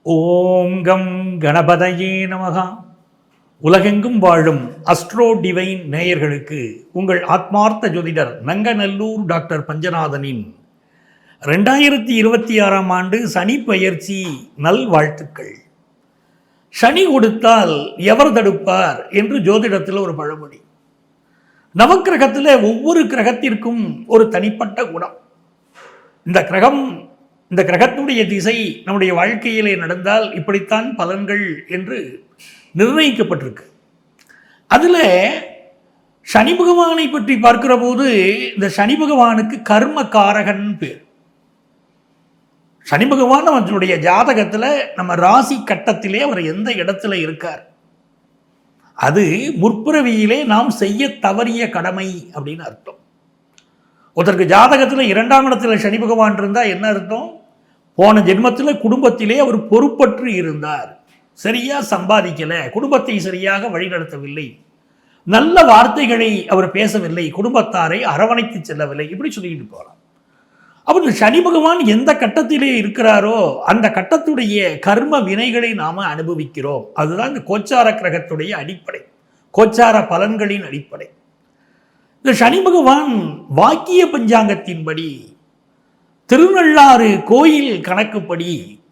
ஓம் come கணபதையே நமகா. உலகெங்கும் வாழும் அஸ்ட்ரோ டிவைன் நேயர்களுக்கு உங்கள் ஆத்மார்த்த ஜோதிடர் நங்கநல்லூர் டாக்டர் பஞ்சநாதனின் 2026ஆம் ஆண்டு சனி பெயர்ச்சி நல்வாழ்த்துக்கள். சனி கொடுத்தால் எவர் தடுப்பார் என்று ஜோதிடத்தில் ஒரு பழமொழி. நவக்கிரகத்தில் ஒவ்வொரு கிரகத்திற்கும் ஒரு தனிப்பட்ட குணம். இந்த கிரகத்துடைய திசை நம்முடைய வாழ்க்கையிலே நடந்தால் இப்படித்தான் பலன்கள் என்று நிர்ணயிக்கப்பட்டிருக்கு. அதில் சனி பகவானை பற்றி பார்க்கிற போது இந்த சனி பகவானுக்கு கர்ம காரகன் பேர். சனி பகவான் அவனுடைய ஜாதகத்தில் நம்ம ராசி கட்டத்திலே அவர் எந்த இடத்துல இருக்கார், அது முற்பிறவியிலே நாம் செய்ய தவறிய கடமை அப்படின்னு அர்த்தம். ஒருத்தருக்கு ஜாதகத்தில் 2ஆம் இடத்துல சனி பகவான் இருந்தால் என்ன அர்த்தம்? போன ஜென்மத்தில் குடும்பத்திலே அவர் பொறுப்பற்று இருந்தார், சரியாக சம்பாதிக்கலை, குடும்பத்தை சரியாக வழிநடத்தவில்லை, நல்ல வார்த்தைகளை அவர் பேசவில்லை, குடும்பத்தாரை அரவணைத்து செல்லவில்லை, இப்படி சொல்லிக்கிட்டு போகலாம். அப்போ இந்த சனி பகவான் எந்த கட்டத்திலே இருக்கிறாரோ அந்த கட்டத்துடைய கர்ம வினைகளை நாம் அனுபவிக்கிறோம். அதுதான் இந்த கோச்சார கிரகத்துடைய அடிப்படை, கோச்சார பலன்களின் அடிப்படை. இந்த சனி பகவான் வாக்கிய பஞ்சாங்கத்தின்படி திருநள்ளாறு கோயில் கணக்குப்படி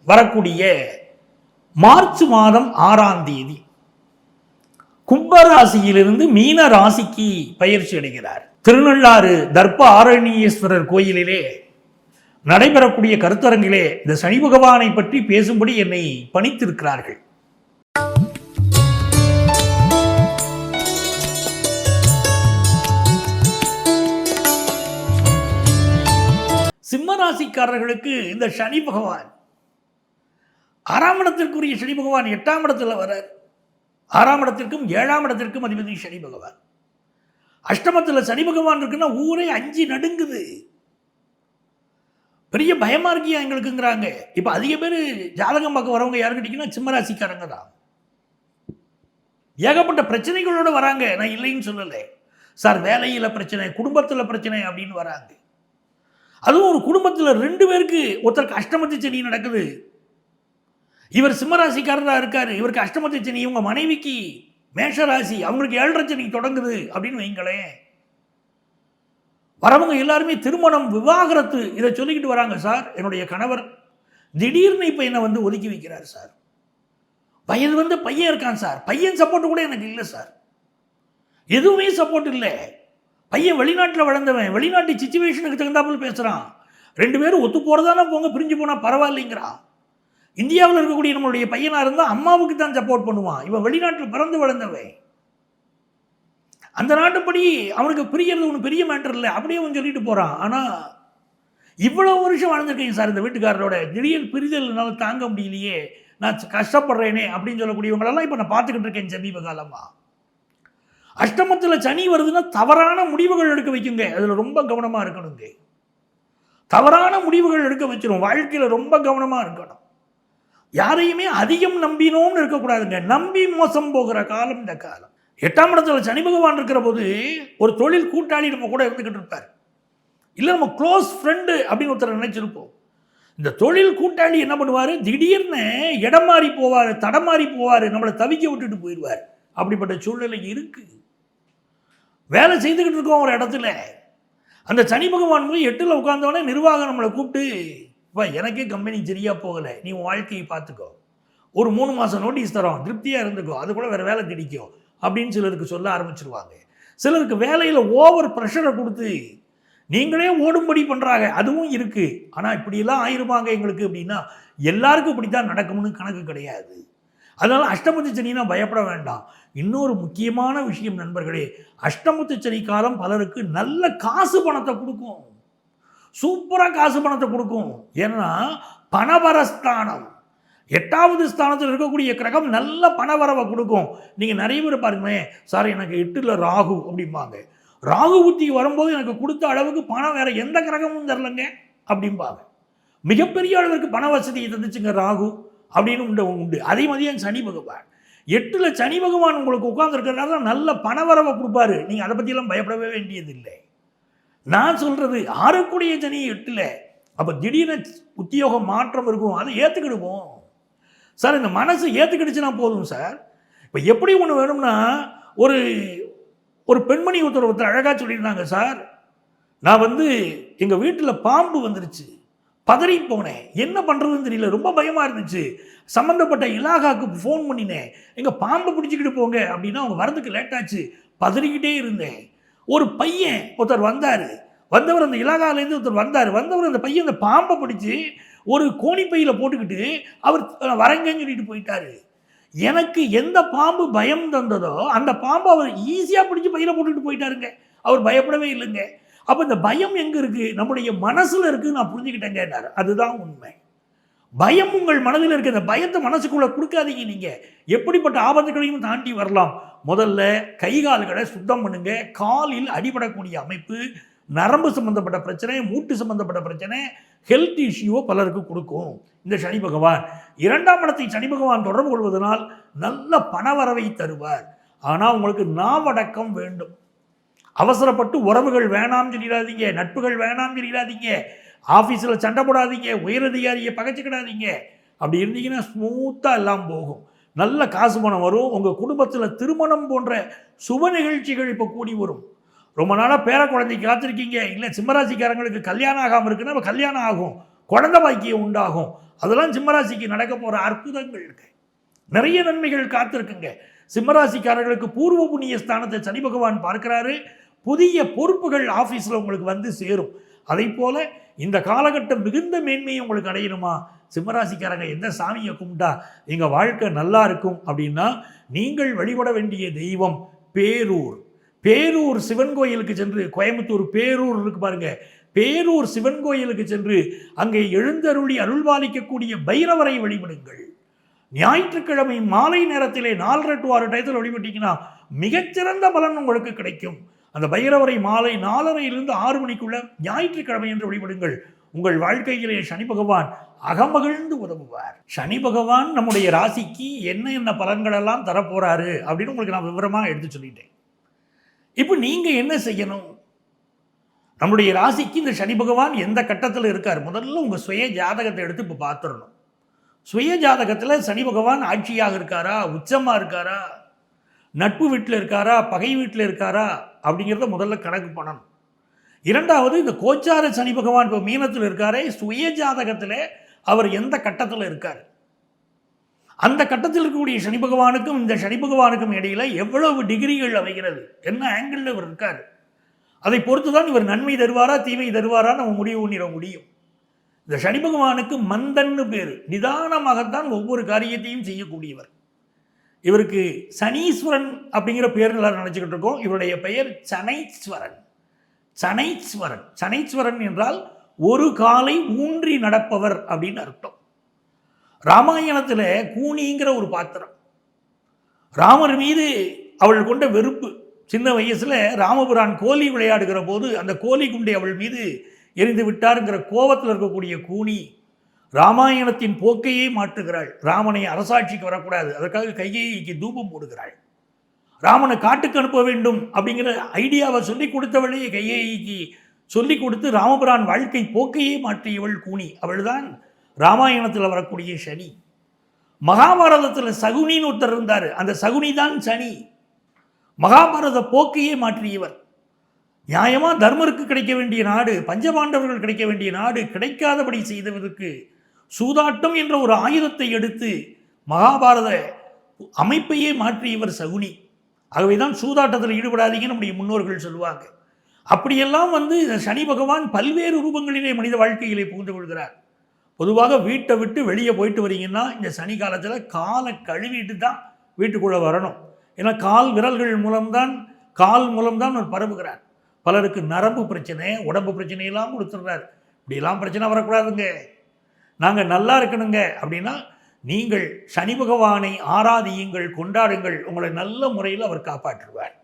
வரக்கூடிய மார்ச் மாதம் 6ஆம் தேதி கும்பராசியிலிருந்து மீன ராசிக்கு பயிற்சி அடைகிறார். திருநள்ளாறு தர்ப்ப ஆரண்யேஸ்வரர் கோயிலிலே நடைபெறக்கூடிய கருத்தரங்கிலே இந்த சனி பகவானை பற்றி பேசும்படி என்னை பணித்திருக்கிறார்கள். சிம்மராசிக்காரர்களுக்கு இந்த சனி பகவான் 6ஆம் இடத்திற்குரிய சனி பகவான் 8ஆம் இடத்துல வரார். 6ஆம் இடத்திற்கும் 7ஆம் இடத்திற்கும் அதிபதி சனி பகவான். அஷ்டமத்தில் சனி பகவான் இருக்குன்னா ஊரே அஞ்சு நடுங்குது, பெரிய பயமா இருக்கியா எங்களுக்குங்கிறாங்க. இப்போ அதிக பேர் ஜாதகம் பார்க்க வரவங்க யாரு கேட்டீங்கன்னா சிம்மராசிக்காரங்க தான். ஏகப்பட்ட பிரச்சனைகளோடு வராங்க, நான் இல்லைன்னு சொல்லலை சார். வேலையில் பிரச்சனை, குடும்பத்தில் பிரச்சனை அப்படின்னு வராங்க. அதுவும் ஒரு குடும்பத்தில் 2 பேருக்கு ஒருத்தருக்கு அஷ்டமத்து சனி நடக்குது. இவர் சிம்மராசிக்காரராக இருக்காரு, இவருக்கு அஷ்டமத்து சனி, இவங்க மனைவிக்கு மேஷராசி, அவங்களுக்கு 7.5 சனி தொடங்குது அப்படின்னு வைங்களேன். வரவங்க எல்லாருமே திருமணம், விவாகரத்து இதை சொல்லிக்கிட்டு வராங்க. சார் என்னுடைய கணவர் திடீர்னு இப்போ என்னை வந்து ஒதுக்கி வைக்கிறார் சார். வயது வந்து பையன் இருக்கான் சார், பையன் சப்போர்ட் கூட எனக்கு இல்லை சார், எதுவுமே சப்போர்ட் இல்லை. பையன் வெளிநாட்டில் வளர்ந்தவன், வெளிநாட்டு சிச்சுவேஷனுக்கு தகுந்தாப்புல பேசுகிறான். 2 பேரும் ஒத்து போகிறதானா போங்க, பிரிஞ்சு போனால் பரவாயில்லைங்கிறான். இந்தியாவில் இருக்கக்கூடிய நம்மளுடைய பையனாக இருந்தால் அம்மாவுக்கு தான் சப்போர்ட் பண்ணுவான். இவன் வெளிநாட்டில் பிறந்து வளர்ந்தவன், அந்த நாட்டுப்படி அவனுக்கு பிரியறது ஒன்று பெரிய மேட்டர் இல்லை, அப்படியே அவன் சொல்லிட்டு போகிறான். ஆனால் இவ்வளோ வருஷம் வாழ்ந்துருக்கேன் சார் இந்த வீட்டுக்காரரோட, திடீர் பிரிதல்னால தாங்க முடியலையே, நான் கஷ்டப்படுறேனே அப்படின்னு சொல்லக்கூடியவங்களெல்லாம் இப்போ நான் பார்த்துக்கிட்டு இருக்கேன் சமீப காலமாக. அஷ்டமத்தில் சனி வருதுன்னா தவறான முடிவுகள் எடுக்க வைக்குங்க, அதில் ரொம்ப கவனமாக இருக்கணுங்க. தவறான முடிவுகள் எடுக்க வச்சிடும். வாழ்க்கையில் ரொம்ப கவனமாக இருக்கணும். யாரையுமே அதிகம் நம்பினோம்னு இருக்கக்கூடாதுங்க. நம்பி மோசம் போகிற காலம் இந்த காலம். 8ஆம் இடத்துல சனி பகவான் இருக்கிற போது ஒரு தொழில் கூட்டாளி நம்ம கூட இருந்துக்கிட்டு இருப்பார், இல்லை நம்ம க்ளோஸ் ஃப்ரெண்டு அப்படின்னு ஒருத்தர் நினைச்சிருப்போம். இந்த தொழில் கூட்டாளி என்ன பண்ணுவார், திடீர்னு இடம் மாறி போவார், தடம் மாறி போவார், நம்மளை தவிக்க விட்டுட்டு போயிடுவார். அப்படிப்பட்ட சூழ்நிலை இருக்குது. வேலை செய்துக்கிட்டு இருக்கோம் ஒரு இடத்துல, அந்த சனி பகவான் போய் 8ல் உட்கார்ந்தவொடனே நிர்வாகம் நம்மளை கூப்பிட்டு, இப்போ எனக்கே கம்பெனி சரியாக போகலை, நீ உன் வாழ்க்கையை பார்த்துக்கோ, ஒரு 3 மாதம் நோட்டீஸ் தரோம், திருப்தியாக இருந்துக்கோ, அது கூட வேறு வேலை கிடைக்கும் அப்படின்னு சிலருக்கு சொல்ல ஆரம்பிச்சிருவாங்க. சிலருக்கு வேலையில் ஓவர் ப்ரெஷரை கொடுத்து நீங்களே ஓடும்படி பண்ணுறாங்க, அதுவும் இருக்குது. ஆனால் இப்படியெல்லாம் ஆயிருப்பாங்க எங்களுக்கு அப்படின்னா எல்லாருக்கும் இப்படி தான் நடக்கும்னு கணக்கு கிடையாது. அதனால் அஷ்டமத்து சனினா பயப்பட வேண்டாம். இன்னொரு முக்கியமான விஷயம் நண்பர்களே, அஷ்டமத்து சனி காலம் பலருக்கு நல்ல காசு பணத்தை கொடுக்கும், சூப்பராக காசு பணத்தை கொடுக்கும். ஏன்னா பணவரஸ்தானம், 8வது ஸ்தானத்தில் இருக்கக்கூடிய கிரகம் நல்ல பணவரவை கொடுக்கும். நீங்கள் நிறைய பேர் பாருங்களேன், சார் எனக்கு 8ல் ராகு அப்படிம்பாங்க, ராகு புத்தி வரும்போது எனக்கு கொடுத்த அளவுக்கு பணம் வேற எந்த கிரகமும் தரலங்க அப்படிம்பாங்க. மிகப்பெரிய அளவிற்கு பண வசதியை தந்துச்சுங்க ராகு அப்படின்னு உண்டு. அதே மாதிரியே சனி பகவான் 8ல் சனி பகவான் உங்களுக்கு உட்கார்ந்துருக்கிறதுனால நல்ல பணவரவை கொடுப்பாரு. நீங்கள் அதை பற்றியெல்லாம் பயப்படவே வேண்டியதில்லை. நான் சொல்கிறது 6 சனி 8ல், அப்போ திடீர்னு உத்தியோக மாற்றம் இருக்கும், அதை ஏற்றுக்கிடுவோம். சார் இந்த மனசு ஏற்றுக்கிடுச்சுன்னா போதும் சார். இப்போ எப்படி ஒன்று வேணும்னா, ஒரு ஒரு பெண்மணி ஒருத்தர் அழகாக சொல்லியிருந்தாங்க சார், நான் எங்கள் வீட்டில் பாம்பு வந்துருச்சு, பதறி போனேன், என்ன பண்ணுறதுன்னு தெரியல, ரொம்ப பயமாக இருந்துச்சு, சம்மந்தப்பட்ட இலாகாவுக்கு ஃபோன் பண்ணினேன், எங்கள் பாம்பை பிடிச்சிக்கிட்டு போங்க அப்படின்னா அவங்க வரதுக்கு லேட்டாச்சு, பதறிக்கிட்டே இருந்தேன். ஒரு பையன் ஒருத்தர் வந்தவர் அந்த இலாகாலேருந்து ஒருத்தர் வந்தவர் அந்த பையன் அந்த பாம்பை பிடிச்சி ஒரு கோணிப்பையில் போட்டுக்கிட்டு அவர் வரங்கன்னு சொல்லிட்டு போயிட்டாரு. எனக்கு எந்த பாம்பு பயம் தந்ததோ அந்த பாம்பை அவர் ஈஸியாக பிடிச்சி பையில் போட்டுக்கிட்டு போயிட்டாருங்க. அவர் பயப்படவே இல்லைங்க. அப்போ இந்த பயம் எங்கே இருக்குது? நம்முடைய மனசில் இருக்குதுன்னு நான் புரிஞ்சுக்கிட்டேங்கன்னார். அதுதான் உண்மை. பயம் உங்கள் மனதில் இருக்க, இந்த பயத்தை மனசுக்குள்ளே கொடுக்காதீங்க. நீங்கள் எப்படிப்பட்ட ஆபத்துகளையும் தாண்டி வரலாம். முதல்ல கை கால்களை சுத்தம் பண்ணுங்க. காலில் அடிபடக்கூடிய அமைப்பு, நரம்பு சம்பந்தப்பட்ட பிரச்சனை, மூட்டு சம்பந்தப்பட்ட பிரச்சனை, ஹெல்த் இஷ்யூவை பலருக்கு கொடுக்கும் இந்த சனி பகவான். 2ஆம் இடத்தை சனி பகவான் தொடர்பு கொள்வதனால் நல்ல பணவரவை தருவார். ஆனால் உங்களுக்கு நாவடக்கம் வேண்டும். அவசரப்பட்டு உறவுகள் வேணாம்னு சொல்லிடாதீங்க, நட்புகள் வேணாம்னு சொல்லிடாதீங்க, ஆஃபீஸில் சண்டை போடாதீங்க, உயரதிகாரியை பகைச்சிக்கிடாதீங்க. அப்படி இருந்தீங்கன்னா ஸ்மூத்தாக எல்லாம் போகும். நல்ல காசு பணம் வரும். உங்கள் குடும்பத்தில் திருமணம் போன்ற சுப நிகழ்ச்சிகள் இப்போ கூடி வரும். ரொம்ப நாளாக பேர குழந்தைக்கு காத்திருக்கீங்க, இல்லை சிம்மராசிக்காரங்களுக்கு கல்யாணம் ஆகாமல் இருக்குன்னா இப்போ கல்யாணம் ஆகும், குழந்தை பாக்கியம் உண்டாகும். அதெல்லாம் சிம்மராசிக்கு நடக்க போகிற அற்புதங்கள் இருக்கு. நிறைய நன்மைகள் காத்திருக்குங்க. சிம்மராசிக்காரர்களுக்கு பூர்வ புண்ணிய ஸ்தானத்தை சனி பகவான் பார்க்கிறாரு. புதிய பொறுப்புகள் ஆஃபீஸில் உங்களுக்கு சேரும். அதை போல இந்த காலகட்டம் மிகுந்த மேன்மையை உங்களுக்கு அடையணுமா? சிம்மராசிக்காரங்க எந்த சாமியை கும்பிட்டா எங்கள் வாழ்க்கை நல்லா இருக்கும் அப்படின்னா, நீங்கள் வழிபட வேண்டிய தெய்வம் பேரூர். பேரூர் சிவன் கோயிலுக்கு சென்று, கோயம்புத்தூர் பேரூர் இருக்கு பாருங்க, பேரூர் சிவன் கோயிலுக்கு சென்று அங்கே எழுந்தருளி அருள்பாலிக்கக்கூடிய பைரவரை வழிபடுங்கள். ஞாயிற்றுக்கிழமை மாலை நேரத்திலே 4:30 to 6 டயத்தில் வழிபட்டீங்கன்னா மிகச்சிறந்த பலன் உங்களுக்கு கிடைக்கும். அந்த பைரவரை மாலை 4:30 to 6 மணிக்குள்ள ஞாயிற்றுக்கிழமை என்று வழிபடுங்கள். உங்கள் வாழ்க்கையிலே சனி பகவான் அகமகிழ்ந்து உதவுவார். சனி பகவான் நம்முடைய ராசிக்கு என்ன பலன்களெல்லாம் தரப்போறாரு அப்படின்னு உங்களுக்கு நான் விவரமாக எடுத்து சொல்லிட்டேன். இப்போ நீங்கள் என்ன செய்யணும்? நம்முடைய ராசிக்கு இந்த சனி பகவான் எந்த கட்டத்தில் இருக்கார்? முதல்ல உங்கள் சுய ஜாதகத்தை எடுத்து இப்போ பார்த்துடணும். சுய ஜாதகத்தில் சனி பகவான் ஆட்சியாக இருக்காரா, உச்சமாக இருக்காரா, நட்பு வீட்டில் இருக்காரா, பகை வீட்டில் இருக்காரா அப்படிங்கிறத முதல்ல கணக்கு பண்ணணும். 2வது, இந்த கோச்சார சனி பகவான் இப்போ மீனத்தில் இருக்காரே, சுய ஜாதகத்தில் அவர் எந்த கட்டத்தில் இருக்கார்? அந்த கட்டத்தில் இருக்கக்கூடிய சனி பகவானுக்கும் இந்த சனி பகவானுக்கும் இடையில் எவ்வளவு டிகிரிகள் அமைகிறது, என்ன ஆங்கிளில் இவர் இருக்கார், அதை பொறுத்து தான் இவர் நன்மை தருவாரா தீமை தருவாரா நம்ம முடிவு பண்ணிட முடியும். இந்த சனி பகவானுக்கு மந்தன்னு பேர். நிதானமாகத்தான் ஒவ்வொரு காரியத்தையும் செய்யக்கூடியவர். இவருக்கு சனீஸ்வரன் அப்படிங்கிற பேர் எல்லாரும் நினச்சிக்கிட்டு இருக்கோம். இவருடைய பெயர் சனைஸ்வரன். சனைஸ்வரன், சனைஸ்வரன் என்றால் ஒரு காலை ஊன்றி நடப்பவர் அப்படின்னு அர்த்தம். ராமாயணத்தில் கூனிங்கிற ஒரு பாத்திரம், ராமர் மீது அவள் கொண்ட வெறுப்பு, சின்ன வயசில் ராமபுரான் கோலி விளையாடுகிற போது அந்த கோலி குண்டை அவள் மீது எரிந்து விட்டாருங்கிற கோபத்தில் இருக்கக்கூடிய கூனி ராமாயணத்தின் போக்கையே மாற்றுகிறாள். ராமனை அரசாட்சிக்கு வரக்கூடாது, அதற்காக கைகேயிக்கு தூபம் போடுகிறாள். ராமனை காட்டுக்கு அனுப்ப வேண்டும் அப்படிங்கிற ஐடியாவை சொல்லிக் கொடுத்தவளே கைகேயிக்கு சொல்லிக் கொடுத்து ராமபுரான் வாழ்க்கை போக்கையே மாற்றியவள் கூனி. அவள்தான் ராமாயணத்தில் வரக்கூடிய சனி. மகாபாரதத்தில் சகுனின்னு ஒருத்தர் இருந்தார், அந்த சகுனி தான் சனி. மகாபாரத போக்கையே மாற்றியவர். நியாயமாக தர்மருக்கு கிடைக்க வேண்டிய நாடு, பஞ்சபாண்டவர்கள் கிடைக்க வேண்டிய நாடு கிடைக்காதபடி செய்தவருக்கு சூதாட்டம் என்ற ஒரு ஆயுதத்தை எடுத்து மகாபாரத அமைப்பையே மாற்றியவர் சகுனி. ஆகவே தான் சூதாட்டத்தில் ஈடுபடாதீங்கன்னு நம்முடைய முன்னோர்கள் சொல்லுவாங்க. அப்படியெல்லாம் இந்த சனி பகவான் பல்வேறு ரூபங்களிலே மனித வாழ்க்கையிலே புகுந்து கொள்கிறார். பொதுவாக வீட்டை விட்டு வெளியே போயிட்டு வரீங்கன்னா இந்த சனி காலத்தில் காலை கழுவிட்டு தான் வீட்டுக்குள்ளே வரணும். ஏன்னா கால் மூலம்தான் அவர் பரவுகிறார். பலருக்கு நரம்பு பிரச்சனை, உடம்பு பிரச்சனையெல்லாம் கொடுத்துடுறார். இப்படியெல்லாம் பிரச்சனை வரக்கூடாதுங்க, நாங்கள் நல்லா இருக்கணுங்க அப்படின்னா நீங்கள் சனி பகவானை ஆராதியுங்கள், கொண்டாடுங்கள். உங்களை நல்ல முறையில் அவர் காப்பாற்றுவார்.